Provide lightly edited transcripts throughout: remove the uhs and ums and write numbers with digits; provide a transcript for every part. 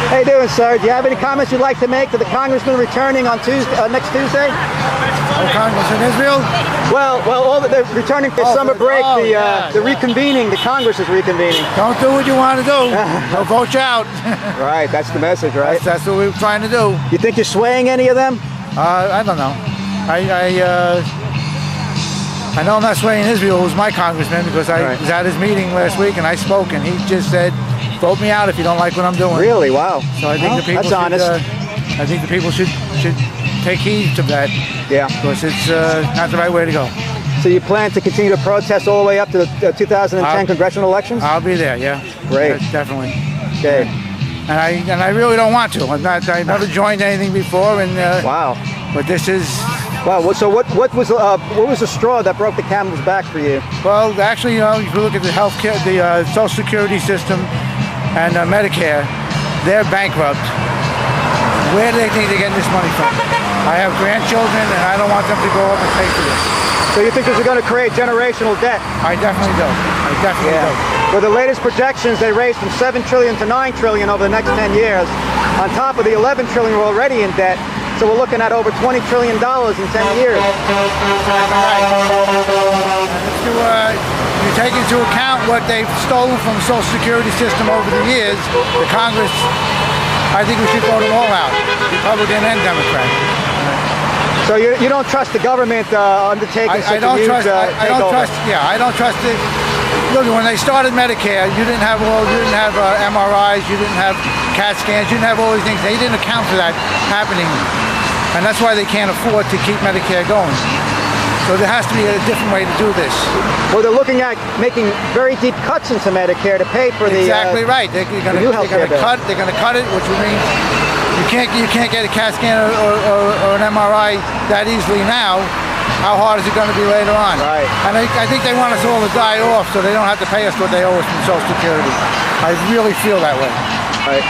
How you doing, sir? Do you have any comments you'd like to make to the congressman returning on next Tuesday? Oh, Congressman Israel? Well, all they're returning for summer break. The reconvening. The Congress is reconvening. Don't do what you want to do. They'll vote you out. Right. That's the message, right? That's what we're trying to do. You think you're swaying any of them? I don't know. I know I'm not swaying Israel, who's my congressman, because I was at his meeting last week and I spoke, and he just said, "Vote me out if you don't like what I'm doing." Really? Wow. So I think the people that's honest. I think the people should take heed to that. Yeah. Because it's not the right way to go. So you plan to continue to protest all the way up to the 2010 congressional elections? I'll be there. Yeah. Great. Definitely. Okay. And I really don't want to. I never joined anything before, and wow. But this is. Wow. So what was the straw that broke the camel's back for you? Well, actually, if you look at the healthcare, the Social Security system, and Medicare, they're bankrupt. Where do they think they're getting this money from? I have grandchildren, and I don't want them to grow up and pay for this. So you think this is going to create generational debt? I definitely do. I definitely do. With the latest projections, they raised from $7 trillion to $9 trillion over the next 10 years. On top of the $11 trillion we're already in debt. So we're looking at over $20 trillion in 10 years. You take into account what they've stolen from the Social Security system over the years, the Congress, I think we should vote them all out, Republican and Democrat. So you don't trust the government undertaking such a huge takeover? I don't trust it. Look, when they started Medicare, you didn't have MRIs, you didn't have CAT scans, you didn't have all these things. They didn't account for that happening. And that's why they can't afford to keep Medicare going. So there has to be a different way to do this. Well, they're looking at making very deep cuts into Medicare to pay for the exactly right. They're going to cut. They're going to cut it, which means you can't get a CAT scan or an MRI that easily now. How hard is it going to be later on? Right. And I think they want us all to die off so they don't have to pay us what they owe us from Social Security. I really feel that way. Right.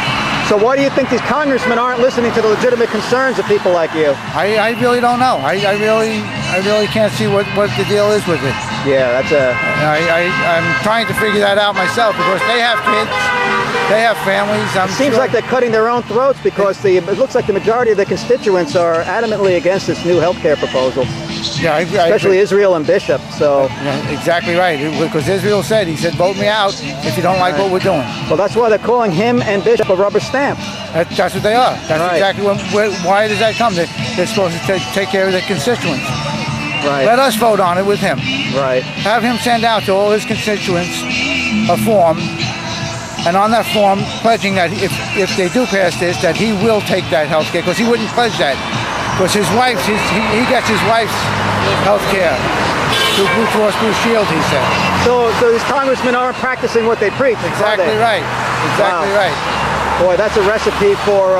So why do you think these congressmen aren't listening to the legitimate concerns of people like you? I really don't know. I really can't see what the deal is with it. Yeah, that's I'm trying to figure that out myself because they have kids, they have families. It seems like they're cutting their own throats because it looks like the majority of the constituents are adamantly against this new health care proposal. Yeah, especially Israel and Bishop. So exactly right, because Israel said, he said, vote me out if you don't like what we're doing. Well, that's why they're calling him and Bishop a rubber stamp. That's what they are. That's exactly why does that come? They're supposed to take care of their constituents. Right. Let us vote on it with him. Right. Have him send out to all his constituents a form, and on that form pledging that if they do pass this, that he will take that health care, because he wouldn't pledge that. Because his wife's, he gets his wife's health care through Blue Cross Blue Shield, he said. So these congressmen aren't practicing what they preach. Exactly right. Exactly right. Boy, that's a recipe for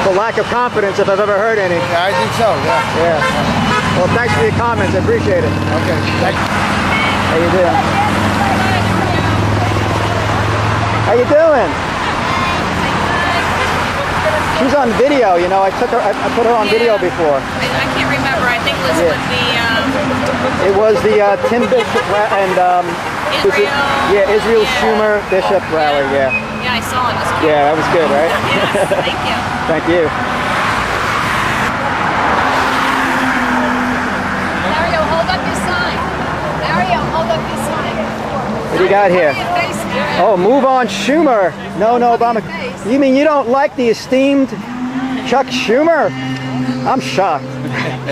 for lack of confidence, if I've ever heard any. Yeah, I think so. Yeah. Well, thanks for your comments. I appreciate it. Okay. Thank you. How you doing? How you doing? She's on video, you know. I put her on video before. I can't remember. I think this was the. It was the Tim Bishop and Israel. Israel Schumer Bishop rally. Yeah. Yeah, I saw it. It was cute. Yeah, that was good, right? Yes, thank you. Thank you. Mario, hold up your sign. Mario, hold up your sign. What do you got here? Oh, move on, Schumer. No, Obamacare. You mean you don't like the esteemed Chuck Schumer? I'm shocked.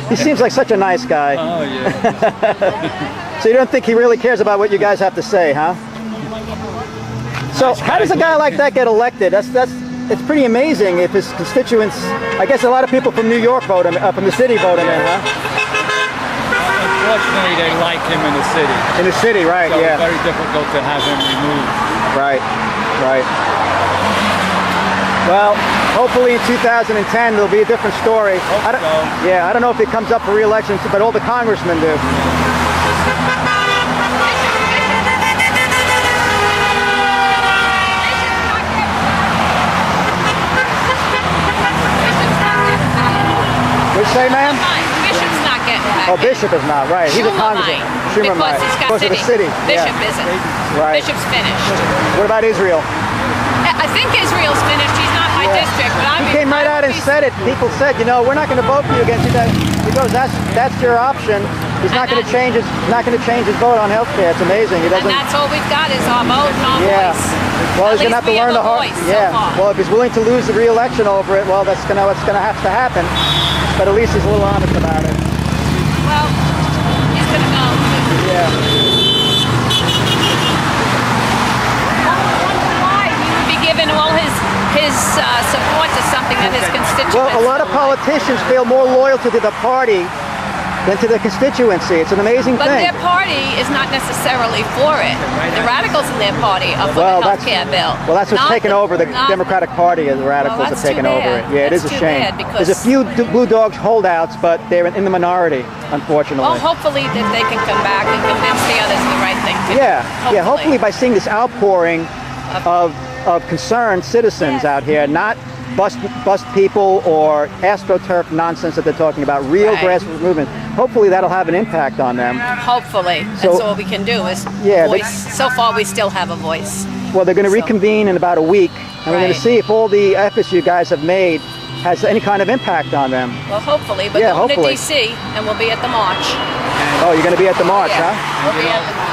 He seems like such a nice guy. Oh, yeah. So you don't think he really cares about what you guys have to say, huh? So how does a guy like that get elected? It's pretty amazing if his constituents, I guess a lot of people from New York vote him, from the city vote him in, huh? Unfortunately, they like him in the city. In the city, right, so yeah. It's very difficult to have him removed. Right. Well, hopefully in 2010 there'll be a different story. Yeah, I don't know if he comes up for re-election, but all the congressmen do. What'd you say, ma'am? Bishop's not getting paid. Oh, Bishop is not, right. He's a congressman. Schumer might. because he's got Because of the city. Bishop Yeah. isn't. Right. Bishop's finished. What about Israel? I think Israel's finished. He's not my district, but He came right out and said it. People said, you know, we're not going to vote for you against you. He goes, that's your option. He's not going to change his vote on health care. It's amazing. He And doesn't. that's all we've got is our vote and our Yeah. voice. Well, he's At going to have to least we learn the hard. have a voice so Yeah. far. Well, if he's willing to lose the re-election over it, well, that's going to have to happen. But at least he's a little honest about it. Well, he's going to go. Yeah. Why he would be giving all his support to something that his constituents. Well, a lot of don't like. politicians feel more loyalty to the party than to the constituency. It's an amazing But thing. their party is not necessarily for it. The radicals in their party are for Well, the health care bill. Well, that's what's Not taken over. The not- Democratic Party, the radicals Well, have that's taken too over bad. it. Yeah, it is That's a too shame. bad because- There's a few Blue Dogs holdouts, but they're in the minority, unfortunately. Well, hopefully that they can come back and convince the others the right thing to do. Yeah. Hopefully by seeing this outpouring of concerned citizens out here, not bust people or astroturf nonsense that they're talking about, real Right. grassroots movement. Hopefully that'll have an impact on them. Hopefully. So- That's all we can do is Yeah, voice. So far we still have a voice. Well, they're going to So- reconvene in about a week, and we're going to Right. see if all the efforts you guys have made has any kind of impact on them. Well, hopefully. But Yeah, going to hopefully. D.C. and we'll be at the march. Oh, you're going to be at the march, Yeah, huh? we'll be at the march.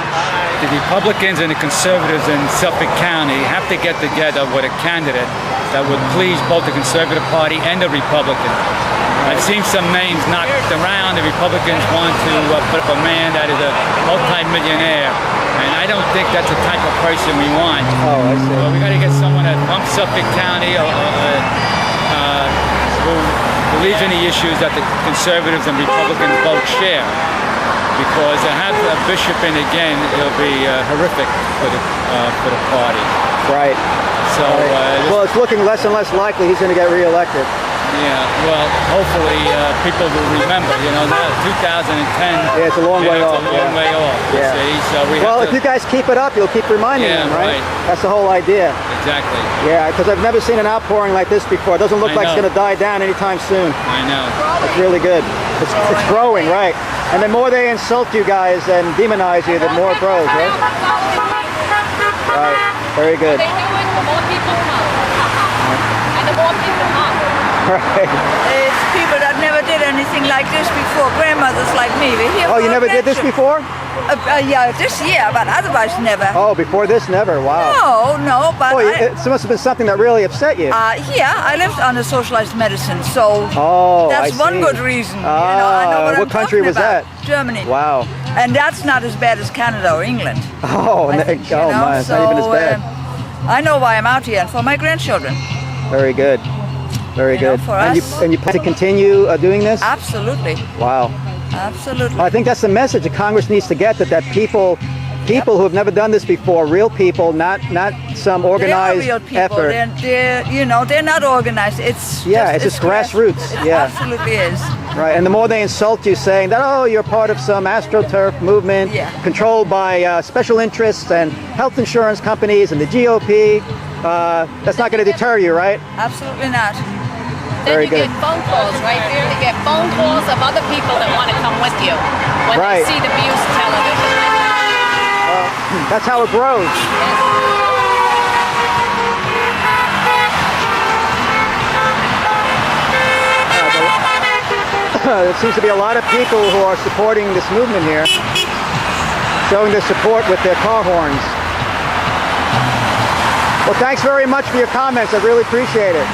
The Republicans and the conservatives in Suffolk County have to get together with a candidate that would please both the Conservative Party and the Republican. I've seen some names knocked around. The Republicans want to put up a man that is a multi-millionaire, and I don't think that's the type of person we want. Oh, I see. Well, we got to get someone from Suffolk County who believes in the issues that the conservatives and Republicans both share. Because to have a bishop in again, it'll be horrific for the party. Right. So, Well, it's looking less and less likely he's going to get reelected. yeah, well, hopefully people will remember. You know, now 2010. Yeah, it's a long way off, It's a long yeah. way off. You Yeah. see, so we Well, have if you guys keep it up, you'll keep reminding Yeah, them, right? right. That's the whole idea. exactly. Yeah, because I've never seen an outpouring like this before. It doesn't look I like it's know. going to die down anytime soon. I know. It's really good. It's growing, right? And the more they insult you guys and demonize you, the more it grows, right? Right. Very good. They do it, the more people come. And the more people come. Right. It's people that never did anything like this before. Grandmothers like me. We're here Oh, for you our never did this grandchildren. before? Yeah, this year, but otherwise never. Oh, before this, never. Wow. No, but Boy, it must have been something that really upset you. yeah, I lived under socialist medicine, so Oh, that's I one see. good reason. Ah, I know what what I'm country talking was about. that? Germany. Wow. And that's not as bad as Canada or England. Oh, I think, you oh know, my, it's not even as so, bad. I know why I'm out here, and for my grandchildren. Very good. Very You know, good. for and, us- you plan to continue doing this? Absolutely, Wow. absolutely. I think that's the message that Congress needs to get, that people who have never done this before, real people, not some organized they are real people. effort. They're not organized. It's It's grassroots. It Yeah. absolutely is. Right, and the more they insult you saying that, oh, you're part of some astroturf movement Yeah. controlled by special interests and health insurance companies and the GOP, that's not going to deter you, right? Absolutely not. Then Very you good. get phone calls, right? You get phone calls of other people that want to come with you when Right. they see the views television. That's how it grows. There seems to be a lot of people who are supporting this movement here, showing their support with their car horns. Well, thanks very much for your comments. I really appreciate it.